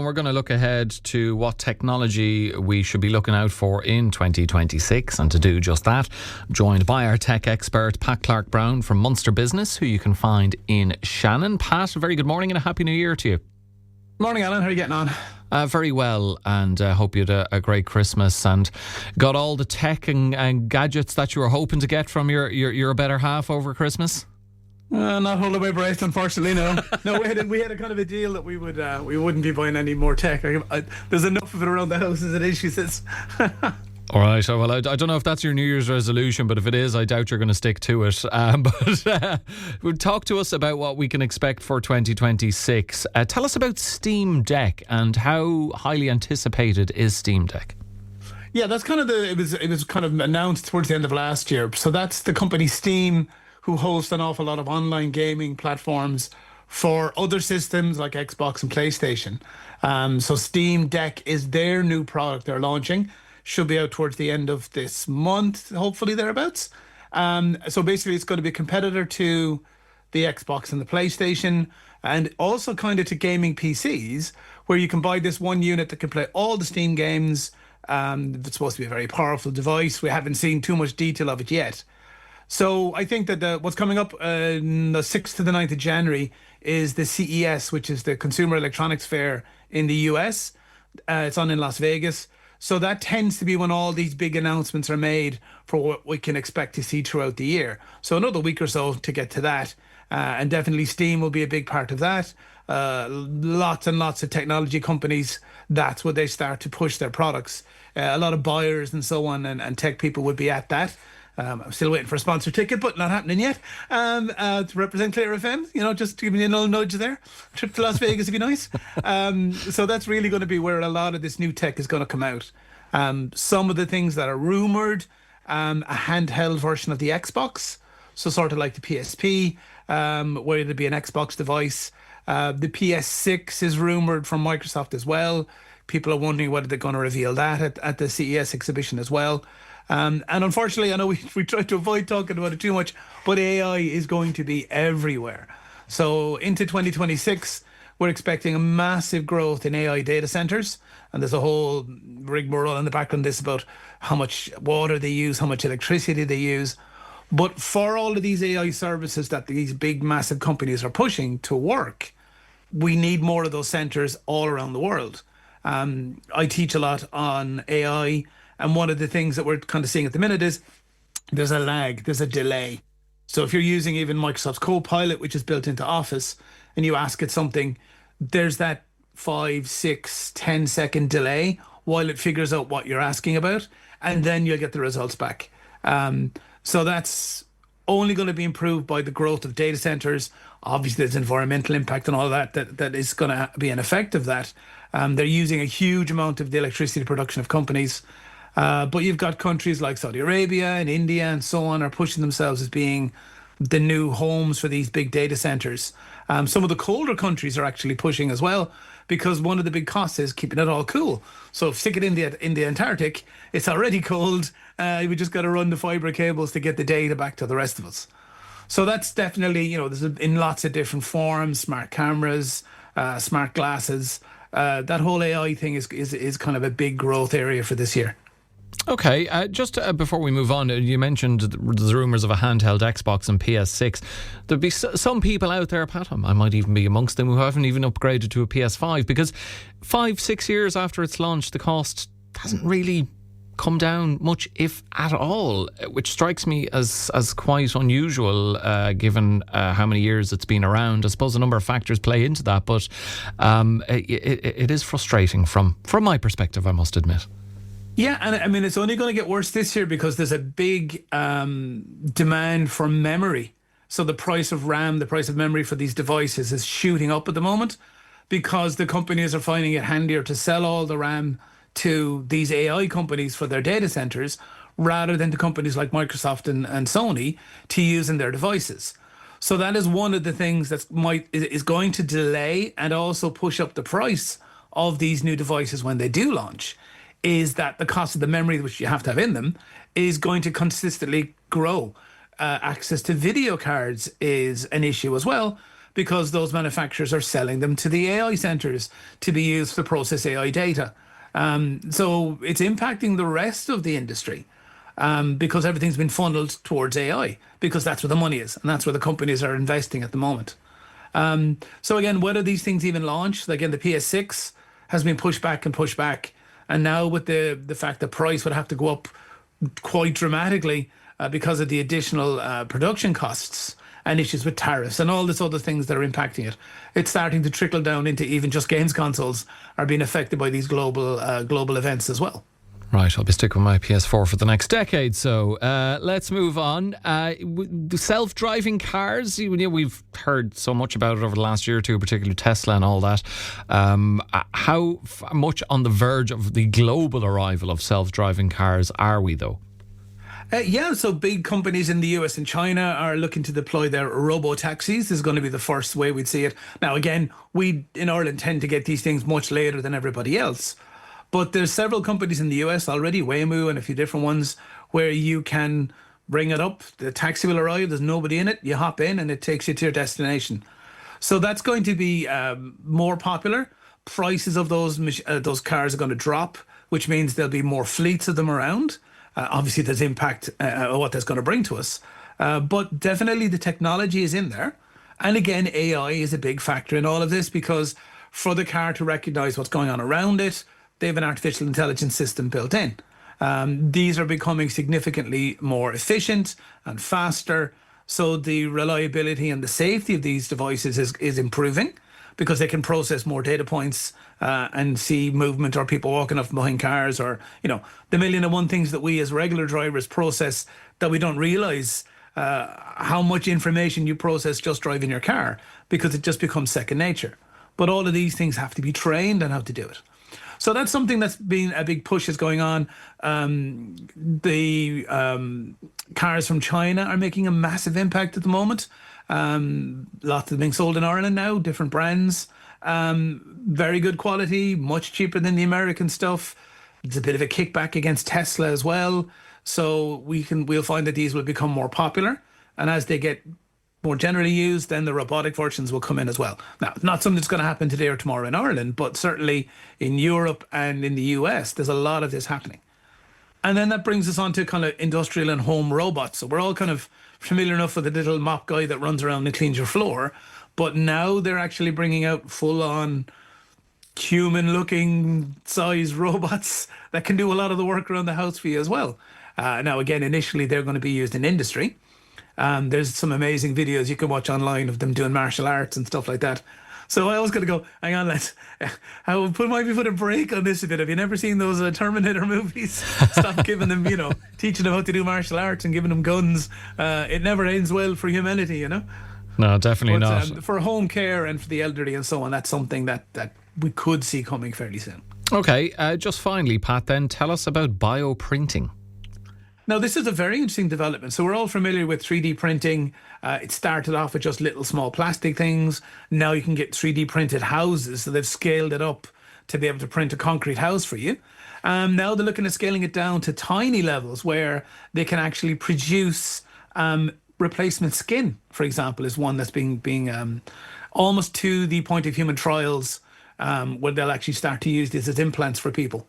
We're going to look ahead to what technology we should be looking out for in 2026, and to do just that, I'm joined by our tech expert Pat Browne from Munster Business, who you can find in Shannon. Pat, very good morning and a happy new year to you. Morning, Alan. How are you getting on? Very well, and hope you had a great Christmas and got all the tech and gadgets that you were hoping to get from your better half over Christmas. Not holding my breath, unfortunately. No, we had a kind of a deal that we wouldn't be buying any more tech. There's enough of it around the house as it is, she says. All right. Well, I don't know if that's your New Year's resolution, but if it is, I doubt you're going to stick to it. But talk to us about what we can expect for 2026. Tell us about Steam Deck and how highly anticipated is Steam Deck. Yeah, that's kind of it was kind of announced towards the end of last year. So that's the company Steam, who host an awful lot of online gaming platforms for other systems like Xbox and PlayStation. So Steam Deck is their new product they're launching. Should be out towards the end of this month, hopefully thereabouts. So basically it's going to be a competitor to the Xbox and the PlayStation, and also kind of to gaming PCs, where you can buy this one unit that can play all the Steam games. It's supposed to be a very powerful device. We haven't seen too much detail of it yet. So I think that what's coming up the 6th to the 9th of January is the CES, which is the Consumer Electronics Fair in the US. It's on in Las Vegas. So that tends to be when all these big announcements are made for what we can expect to see throughout the year. So another week or so to get to that. And definitely Steam will be a big part of that. Lots and lots of technology companies, that's where they start to push their products. A lot of buyers and so on and tech people would be at that. I'm still waiting for a sponsor ticket, but not happening yet. To represent Clare FM, just to give me a little nudge there. Trip to Las Vegas would be nice. So that's really going to be where a lot of this new tech is going to come out. Some of the things that are rumoured, a handheld version of the Xbox, so sort of like the PSP, where it'll be an Xbox device. The PS6 is rumoured from Microsoft as well. People are wondering whether they're going to reveal that at the CES exhibition as well. And unfortunately, I know we try to avoid talking about it too much, but AI is going to be everywhere. So into 2026, we're expecting a massive growth in AI data centers. And there's a whole rigmarole in the background this about how much water they use, how much electricity they use. But for all of these AI services that these big, massive companies are pushing to work, we need more of those centers all around the world. I teach a lot on AI. And one of the things that we're kind of seeing at the minute is there's a lag, there's a delay. So if you're using even Microsoft's Copilot, which is built into Office, and you ask it something, there's that 5, 6, 10-second delay while it figures out what you're asking about, and then you'll get the results back. So that's only going to be improved by the growth of data centers. Obviously, there's environmental impact and all that is going to be an effect of that. They're using a huge amount of the electricity production of companies. But you've got countries like Saudi Arabia and India and so on are pushing themselves as being the new homes for these big data centers. Some of the colder countries are actually pushing as well, because one of the big costs is keeping it all cool. So if stick it in the Antarctic, it's already cold. We just got to run the fibre cables to get the data back to the rest of us. So that's definitely, there's in lots of different forms, smart cameras, smart glasses. That whole AI thing is kind of a big growth area for this year. Okay, just before we move on, you mentioned the rumours of a handheld Xbox and PS6. There'd be some people out there, Pat, I might even be amongst them, who haven't even upgraded to a PS5, because 5-6 years after its launch, the cost hasn't really come down much, if at all, which strikes me as quite unusual, given how many years it's been around. I suppose a number of factors play into that, but it is frustrating from my perspective, I must admit. Yeah, and I mean, it's only going to get worse this year because there's a big demand for memory. So the price of RAM, the price of memory for these devices is shooting up at the moment, because the companies are finding it handier to sell all the RAM to these AI companies for their data centers, rather than to companies like Microsoft and Sony to use in their devices. So that is one of the things that is going to delay and also push up the price of these new devices when they do launch, is that the cost of the memory which you have to have in them is going to consistently grow. Access to video cards is an issue as well, because those manufacturers are selling them to the AI centers to be used to process AI data. So it's impacting the rest of the industry because everything's been funneled towards AI because that's where the money is and that's where the companies are investing at the moment. So again, whether these things even launch, again, the PS6 has been pushed back and pushed back. And now with the fact that price would have to go up quite dramatically because of the additional production costs and issues with tariffs and all this other things that are impacting it. It's starting to trickle down into even just games consoles are being affected by these global events as well. Right, I'll be sticking with my PS4 for the next decade. So let's move on. Self-driving cars, we've heard so much about it over the last year or two, particularly Tesla and all that. How much on the verge of the global arrival of self-driving cars are we, though? So big companies in the US and China are looking to deploy their robo-taxis. This is going to be the first way we'd see it. Now, again, we in Ireland tend to get these things much later than everybody else. But there's several companies in the US already, Waymo and a few different ones, where you can bring it up. The taxi will arrive, there's nobody in it, you hop in and it takes you to your destination. So that's going to be more popular. Prices of those cars are going to drop, which means there'll be more fleets of them around. Obviously, there's impact what that's going to bring to us. But definitely the technology is in there. And again, AI is a big factor in all of this because for the car to recognize what's going on around it, they have an artificial intelligence system built in. These are becoming significantly more efficient and faster. So the reliability and the safety of these devices is improving because they can process more data points and see movement or people walking up behind cars or, the million and one things that we as regular drivers process that we don't realize how much information you process just driving your car because it just becomes second nature. But all of these things have to be trained on how to do it. So that's something that's been a big push is going on. The cars from China are making a massive impact at the moment. Lots of them being sold in Ireland now, different brands. Very good quality, much cheaper than the American stuff. It's a bit of a kickback against Tesla as well. So we'll find that these will become more popular. And as they get more generally used, then the robotic versions will come in as well. Now, not something that's going to happen today or tomorrow in Ireland, but certainly in Europe and in the US, there's a lot of this happening. And then that brings us on to kind of industrial and home robots. So we're all kind of familiar enough with the little mop guy that runs around and cleans your floor. But now they're actually bringing out full-on human-looking size robots that can do a lot of the work around the house for you as well. Now, again, initially they're going to be used in industry. There's some amazing videos you can watch online of them doing martial arts and stuff like that. So I was going to go, hang on, let's. I will put a break on this a bit. Have you never seen those Terminator movies? Stop giving them, teaching them how to do martial arts and giving them guns. It never ends well for humanity, No, definitely not. For home care and for the elderly and so on, that's something that we could see coming fairly soon. Okay, just finally, Pat, then tell us about bioprinting. Now, this is a very interesting development. So we're all familiar with 3D printing. It started off with just little small plastic things. Now you can get 3D printed houses. So they've scaled it up to be able to print a concrete house for you. Now they're looking at scaling it down to tiny levels where they can actually produce replacement skin, for example, is one that's being almost to the point of human trials where they'll actually start to use this as implants for people.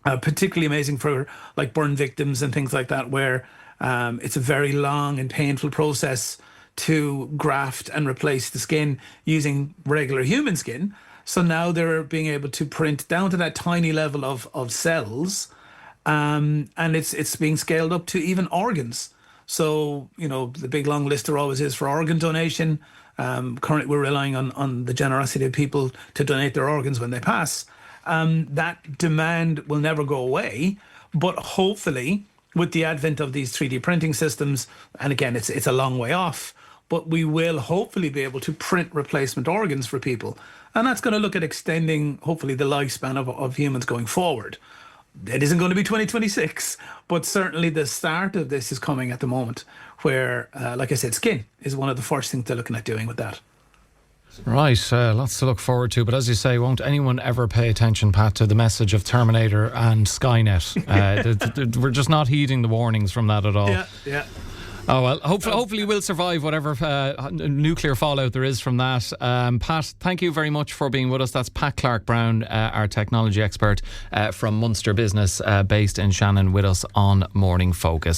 Particularly amazing for like burn victims and things like that, where it's a very long and painful process to graft and replace the skin using regular human skin. So now they're being able to print down to that tiny level of cells, and it's being scaled up to even organs. So, the big long list there always is for organ donation. Currently, we're relying on the generosity of people to donate their organs when they pass. That demand will never go away, but hopefully with the advent of these 3D printing systems, and again, it's a long way off, but we will hopefully be able to print replacement organs for people. And that's going to look at extending, hopefully, the lifespan of humans going forward. It isn't going to be 2026, but certainly the start of this is coming at the moment where, like I said, skin is one of the first things they're looking at doing with that. Right, lots to look forward to. But as you say, won't anyone ever pay attention, Pat, to the message of Terminator and Skynet? We're just not heeding the warnings from that at all. Yeah. Oh, well, hopefully we'll survive whatever nuclear fallout there is from that. Pat, thank you very much for being with us. That's Pat Clarke Browne, our technology expert from Munster Business, based in Shannon, with us on Morning Focus.